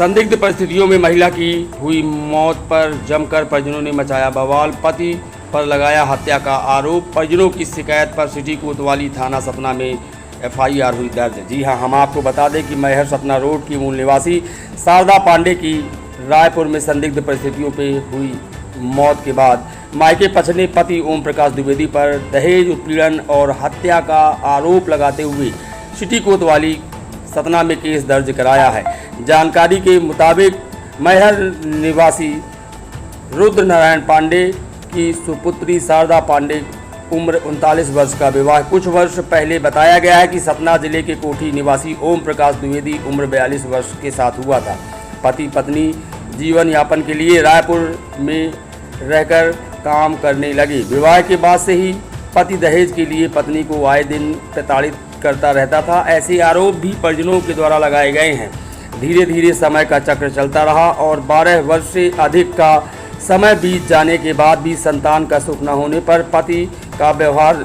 संदिग्ध परिस्थितियों में महिला की हुई मौत पर जमकर परिजनों ने मचाया बवाल। पति पर लगाया हत्या का आरोप। परिजनों की शिकायत पर सिटी कोतवाली थाना सतना में एफआईआर हुई दर्ज। जी हां, हम आपको बता दें कि मैहर सतना रोड की मूल निवासी शारदा पांडे की रायपुर में संदिग्ध परिस्थितियों पर हुई मौत के बाद मायके पक्ष ने पति ओम प्रकाश द्विवेदी पर दहेज उत्पीड़न और हत्या का आरोप लगाते हुए सिटी कोतवाली सतना में केस दर्ज कराया है। जानकारी के मुताबिक मैहर निवासी रुद्र नारायण पांडे की सुपुत्री शारदा पांडे उम्र 39 वर्ष का विवाह कुछ वर्ष पहले बताया गया है कि सतना जिले के कोठी निवासी ओम प्रकाश द्विवेदी उम्र 42 वर्ष के साथ हुआ था। पति पत्नी जीवन यापन के लिए रायपुर में रहकर काम करने लगे। विवाह के बाद से ही पति दहेज के लिए पत्नी को आए दिन प्रताड़ित करता रहता था। ऐसे आरोप भी परिजनों के द्वारा लगाए गए हैं। धीरे धीरे समय का चक्र चलता रहा और 12 वर्ष से अधिक का समय बीत जाने के बाद भी संतान का सुख न होने पर पति का व्यवहार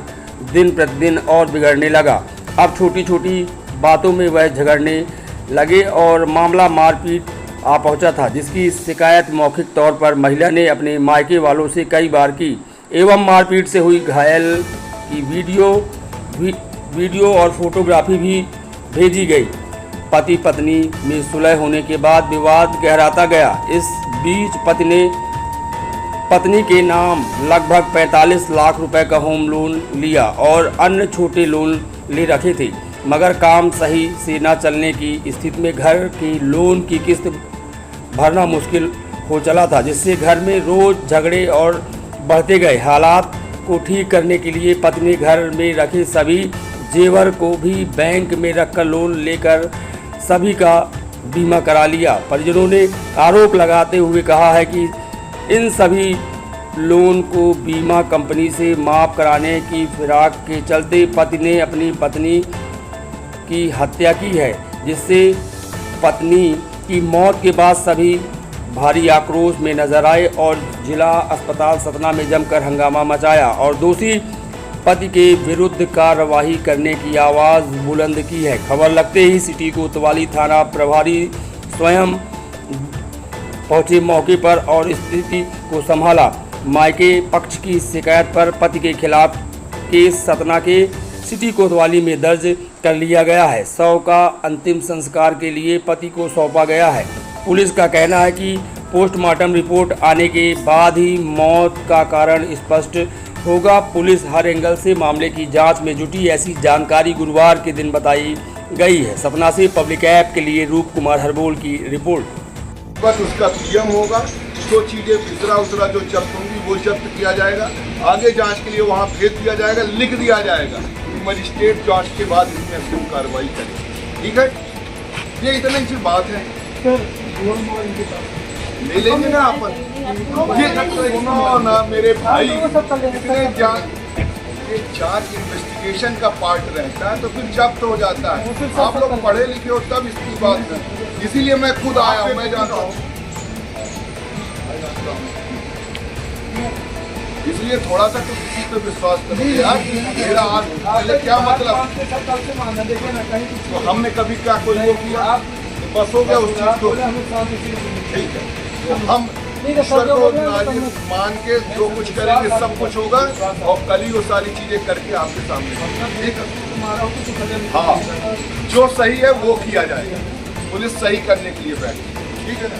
दिन प्रतिदिन और बिगड़ने लगा। अब छोटी छोटी बातों में वह झगड़ने लगे और मामला मारपीट आ पहुंचा था, जिसकी शिकायत मौखिक तौर पर महिला ने अपने मायके वालों से कई बार की एवं मारपीट से हुई घायल की वीडियो और फोटोग्राफी भी भेजी गई। पति पत्नी में सुलह होने के बाद विवाद गहराता गया। इस बीच पति ने पत्नी के नाम लगभग 45 लाख रुपए का होम लोन लिया और अन्य छोटे लोन ले रखे थे, मगर काम सही से न चलने की स्थिति में घर की लोन की किस्त भरना मुश्किल हो चला था, जिससे घर में रोज झगड़े और बढ़ते गए। हालात को ठीक करने के लिए पत्नी घर में रखे सभी जेवर को भी बैंक में रखकर लोन लेकर सभी का बीमा करा लिया। परिजनों ने आरोप लगाते हुए कहा है कि इन सभी लोन को बीमा कंपनी से माफ़ कराने की फिराक के चलते पति ने अपनी पत्नी की हत्या की है, जिससे पत्नी की मौत के बाद सभी भारी आक्रोश में नजर आए और जिला अस्पताल सतना में जमकर हंगामा मचाया और दोषी पति के विरुद्ध कार्रवाई करने की आवाज़ बुलंद की है। खबर लगते ही सिटी कोतवाली थाना प्रभारी स्वयं पहुंचे मौके पर और स्थिति को संभाला। मायके पक्ष की शिकायत पर पति के खिलाफ केस सतना के सिटी कोतवाली में दर्ज कर लिया गया है। शव का अंतिम संस्कार के लिए पति को सौंपा गया है। पुलिस का कहना है कि पोस्टमार्टम रिपोर्ट आने के बाद ही मौत का कारण स्पष्ट होगा। पुलिस हर एंगल से मामले की जांच में जुटी, ऐसी जानकारी गुरुवार के दिन बताई गई है। सतना से पब्लिक ऐप के लिए रूप कुमार हरबोल की रिपोर्ट। बस उसका पीएम होगा, जो चीज़ें दूसरा जो जब्त होंगी वो जब्त किया जाएगा। आगे जांच के लिए वहाँ भेज दिया जाएगा, लिख दिया जाएगा कि मजिस्ट्रेट जांच के बाद इसमें अंतिम कार्रवाई करें। ठीक है, ये इतनी सी बात है। ले लेंगे ना अपन, ये सुनो ना मेरे भाई, इतने ये जांच इन्वेस्टिगेशन का पार्ट रहता है तो फिर जब्त हो जाता है। आप लोग पढ़े लिखे हो तब इसकी बात है, इसीलिए मैं खुद आया हूँ, मैं जानता हूँ। इसलिए थोड़ा सा तो किसी पे विश्वास करो यार। मेरा आज पहले क्या मतलब, तो हमने कभी क्या कोई वो किया, बस हो गया उस चीज को। ठीक है, तो हम ईश्वर को मान के जो कुछ करेंगे सब कुछ होगा और कल ही वो सारी चीजें करके आपके सामने। ठीक है, हाँ, जो सही है वो किया जाएगा। पुलिस सही करने के लिए बैठी। ठीक है ना।